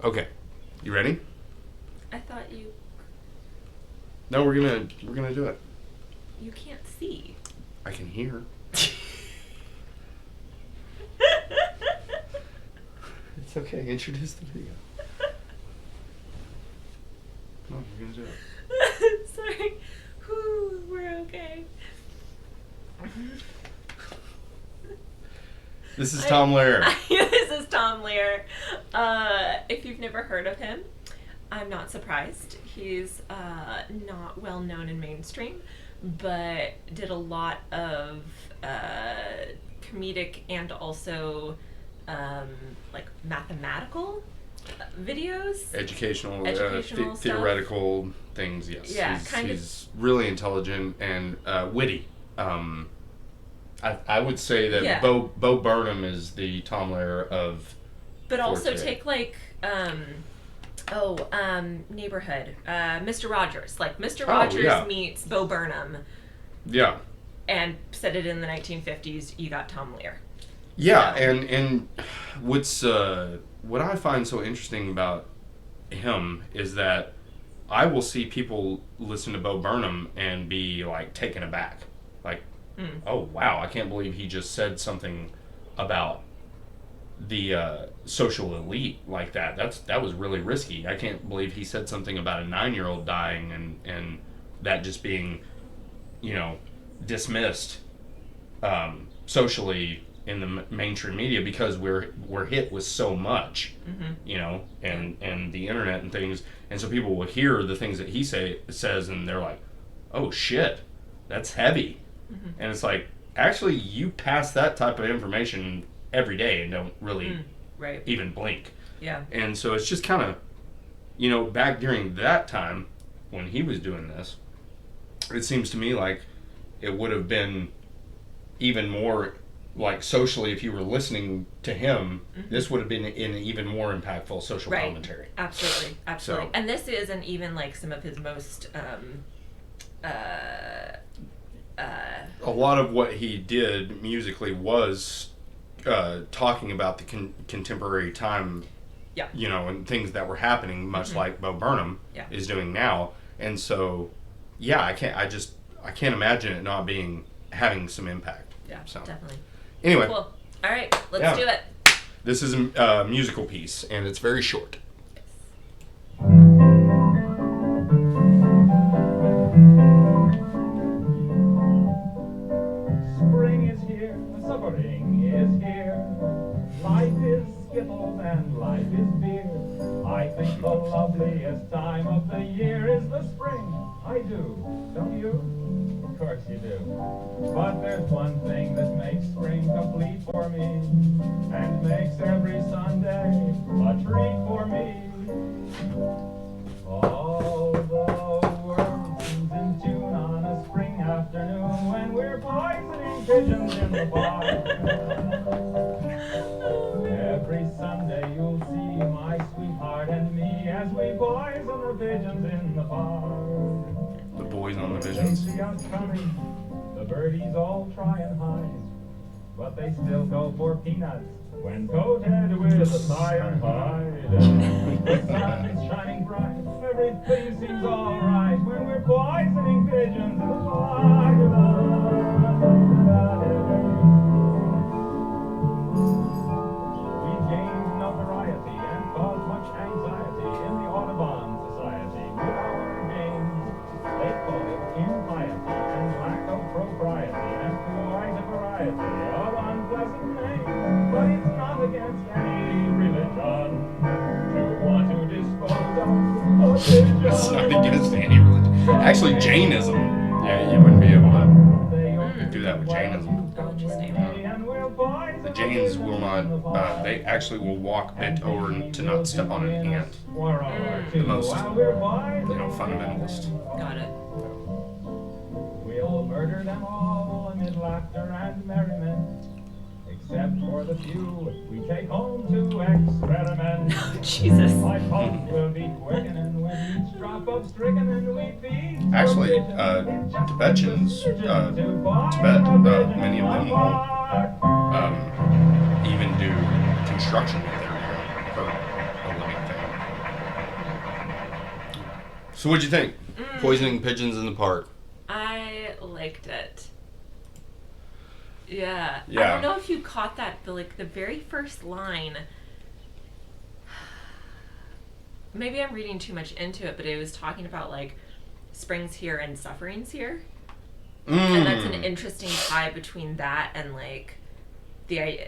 Okay. You ready? I thought you... No, we're gonna do it. You can't see. I can hear. It's okay. Introduce the video. No, we're gonna do it. Sorry. Whew, we're okay. This is Tom Lehrer. This is Tom Lehrer. If you've never heard of him, I'm not surprised. He's not well known in mainstream, but did a lot of comedic and also like mathematical videos. Educational Stuff. theoretical things, yes. Yeah, he's really intelligent and witty. I would say that Bo Burnham is the Tom Lehrer of. But also today. take like Neighborhood, Mr. Rogers. Like Mr. Rogers meets Bo Burnham. Yeah. And set it in the 1950s. You got Tom Lehrer. Yeah, so. and what I find so interesting about him is that I will see people listen to Bo Burnham and be like taken aback, like, oh wow, I can't believe he just said something about the social elite like that. That was really risky. I can't believe he said something about a 9-year-old dying and that just being, dismissed socially in the mainstream media because we're hit with so much, and the internet and things, and so people will hear the things that he says and they're like, oh shit, that's heavy. And it's like, actually, you pass that type of information every day and don't really even blink. Yeah. And so it's just kind of, back during that time when he was doing this, it seems to me like it would have been even more, like socially, if you were listening to him, this would have been an even more impactful social commentary. Absolutely. So. And this isn't even like some of his most... a lot of what he did musically was talking about the contemporary time, and things that were happening, much like Bo Burnham is doing now. And so, I can't imagine it not having some impact. Yeah, so. Definitely. Anyway. Cool. All right, let's do it. This is a musical piece, and it's very short. Spring is here, suffering is here. Life is skittles and life is beer. I think the loveliest time of the year is the spring. I do, don't you? Of course you do. But there's one thing that makes spring complete for me, and makes every Sunday a treat for me. All the world seems in tune on a spring afternoon when we're poisoning pigeons in the park. Every Sunday you'll see my sweetheart and me as we poison the pigeons in the park. The boys on the pigeons. They see us coming, the birdies all try and hide, but they still go for peanuts when coated with a cyan hide. The sun is shining bright, everything seems alright when we're poisoning pigeons in the park. We've gained notoriety and caused much anxiety in the Audubon Society with our games. They call it impiety and lack of propriety and quite a variety of unpleasant names. But it's not against any religion to want to dispose of a pigeon. It's not against any religion. Actually, Jainism. Yeah, you wouldn't be able to do that with Jainism. The Jains will not, they actually will walk bent over to not step on an ant. The most, fundamentalist. Got it. We'll murder them all amid laughter and merriment, except for the few we take home to experiment. Jesus. My pulse will be quickening with each drop of strychnine we feed. Actually, Tibetans, Tibet, many of them won't even do construction with their hair for a living thing. So what'd you think? Poisoning pigeons in the park. I liked it. Yeah. Yeah. I don't know if you caught that, but like the very first line. Maybe I'm reading too much into it, but it was talking about like spring's here and suffering's here. And that's an interesting tie between that and like the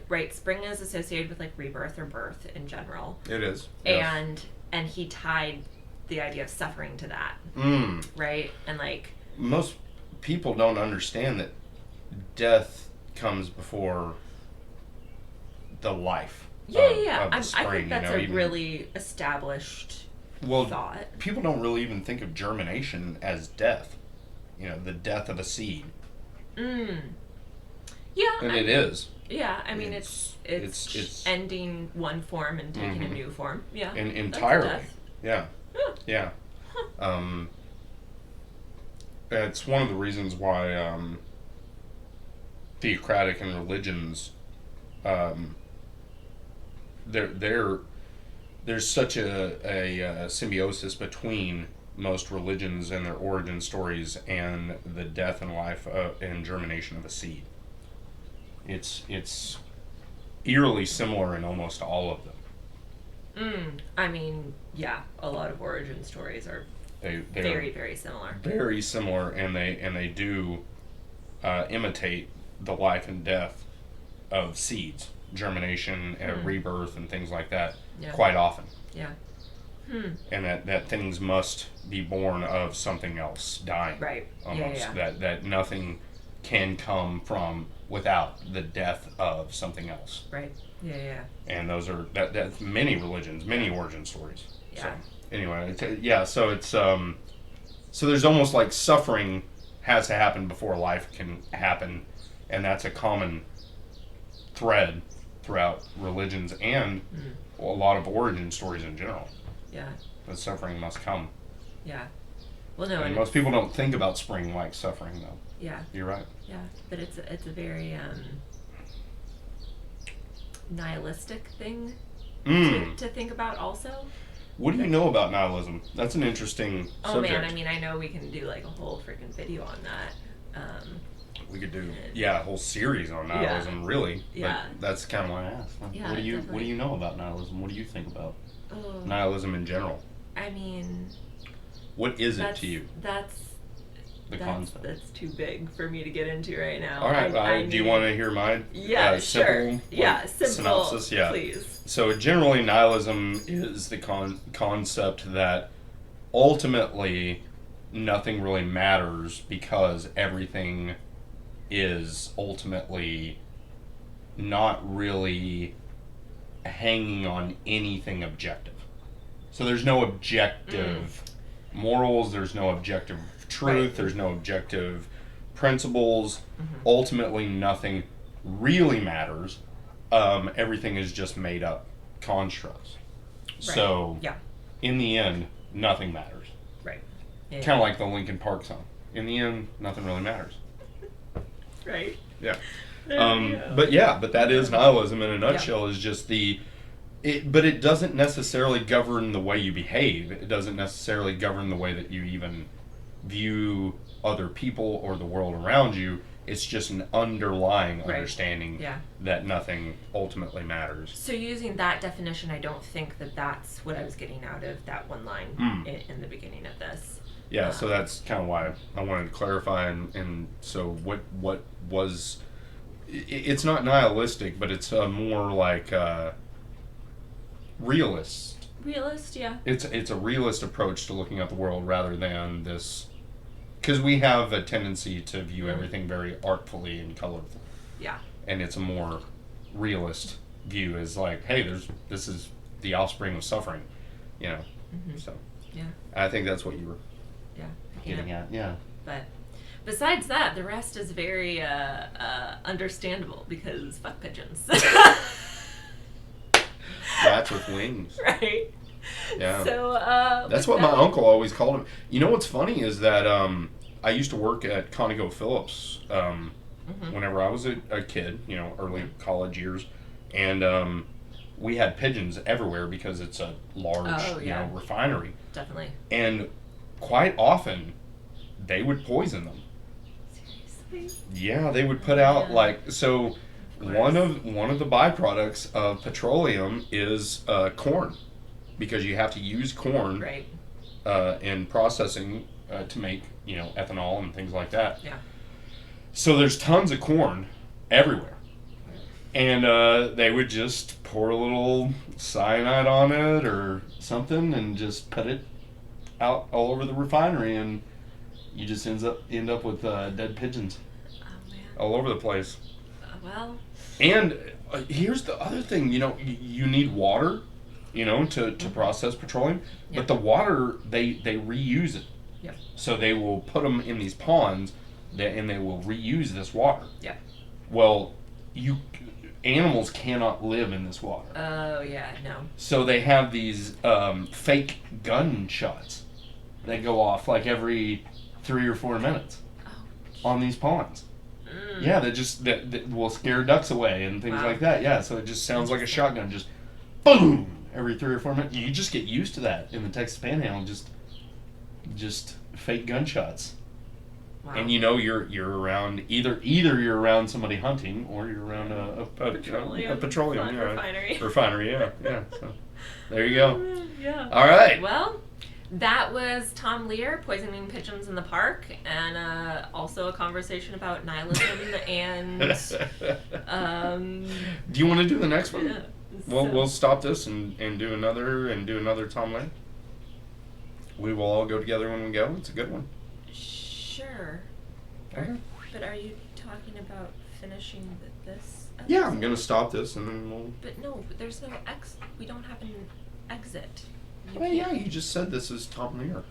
right, spring is associated with like rebirth or birth in general. It is. Yes. And he tied the idea of suffering to that. Right? And like most people don't understand that death comes before the life. Yeah. Of the spring, I think that's a even, really established thought. People don't really even think of germination as death. You know, the death of a seed. Yeah. And it is. Yeah, I mean it's ending one form and taking a new form. Yeah. Entirely. Yeah. Yeah. It's one of the reasons why theocratic and religions there's such a symbiosis between most religions and their origin stories and the death and life and germination of a seed. It's eerily similar in almost all of them. I mean, yeah, a lot of origin stories are very, very similar. Very similar, and they do imitate the life and death of seeds, germination and rebirth and things like that quite often. Yeah. And that things must be born of something else dying. Right. Almost. Yeah. That nothing can come from without the death of something else. Right. Yeah. And those are that's many religions, many origin stories. Yeah. So anyway, so it's so there's almost like suffering has to happen before life can happen, and that's a common thread throughout religions and a lot of origin stories in general. Yeah. That suffering must come. Yeah. Well, no. And most people don't think about spring like suffering, though. Yeah. You're right. Yeah, but it's a very nihilistic thing to think about also. What do you know about nihilism? That's an interesting subject. Man, I mean, I know we can do like a whole freaking video on that. We could do a whole series on nihilism, really. Yeah. But that's kind of why I asked. Yeah, what do definitely. you know about nihilism? What do you think about Oh, nihilism in general? I mean, What is it to you? That's Concept. That's too big for me to get into right now. All right. Do you want to hear my sure. simple, simple synopsis? Yeah. Please. So generally, nihilism is the concept that ultimately nothing really matters because everything is ultimately not really hanging on anything objective. So there's no objective morals, there's no objective truth, there's no objective principles. Ultimately, nothing really matters. Everything is just made up constructs. Right. So, in the end, nothing matters. Right. Yeah. Kind of like the Linkin Park song. In the end, nothing really matters. Right. Yeah. But that is nihilism in a nutshell. Is just but it doesn't necessarily govern the way you behave. It doesn't necessarily govern the way that you even view other people or the world around you. It's just an underlying understanding that nothing ultimately matters. So using that definition, I don't think that that's what I was getting out of that one line in the beginning of this. Yeah, so that's kind of why I wanted to clarify. And so what was... It's not nihilistic, but it's more like realist. Realist, yeah. It's a realist approach to looking at the world rather than this... Because we have a tendency to view everything very artfully and colorful. Yeah. And it's a more realist view, is like, hey, this is the offspring of suffering, you know. So yeah, I think that's what you were getting at. Yeah. But besides that, the rest is very understandable because fuck pigeons. Rats with wings. Right. Yeah. So that's what my uncle always called him. You know what's funny is that I used to work at Conoco Phillips whenever I was a kid, you know, early college years, and we had pigeons everywhere because it's a large, you know, refinery. Definitely. And quite often they would poison them. Seriously? Yeah, they would put out Yeah. like so. Of One course. of the byproducts of petroleum is corn, because you have to use corn Right. in processing to make ethanol and things like that. Yeah. So there's tons of corn everywhere, and they would just pour a little cyanide on it or something, and just put it out all over the refinery, and you just end up with dead pigeons Oh man. all over the place. Well. And here's the other thing, you need water, to process petroleum, Yeah. but the water they reuse it. Yeah. So they will put them in these ponds, and they will reuse this water. Yeah. Well, animals cannot live in this water. Oh yeah. No. So they have these fake gun shots that go off like every 3 or 4 minutes Oh. on these ponds. Mm. Yeah, that will scare ducks away and things Wow. like that. Yeah, so it just sounds like a shotgun, just boom every 3 or 4 minutes. You just get used to that in the Texas Panhandle, just fake gunshots. Wow. And you're around either you're around somebody hunting, or you're around a petroleum refinery. refinery. Yeah. So there you go. Yeah. All right. Well, that was Tom Lehrer, Poisoning Pigeons in the Park, and also a conversation about nihilism and Do you want to do the next one? yeah, We'll stop this and do another Tom Lehrer. We will all go together when we go. It's a good one. Sure. Okay. But are you talking about finishing this? Yeah, I'm episode? gonna stop this and then we'll. But no, but there's no we don't have an exit. You Well, yeah, can't- you just said this is Tom Lehrer.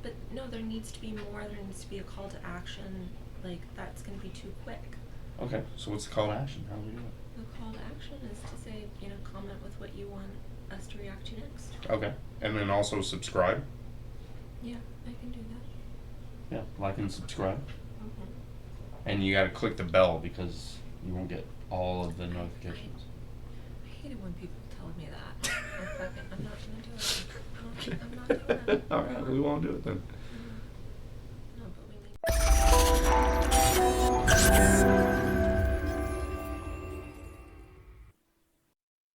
But no, there needs to be more. There needs to be a call to action. Like, that's going to be too quick. Okay, so what's the call to action? How do we do it? The call to action is to say, comment with what you want us to react to next. Okay, and then also subscribe. Yeah, I can do that. Yeah, like and subscribe. Mm-hmm. And you gotta click the bell because you won't get all of the notifications. I hate it when people tell me that. I'm not going to do it. I'm not doing it. All right, we won't do it then.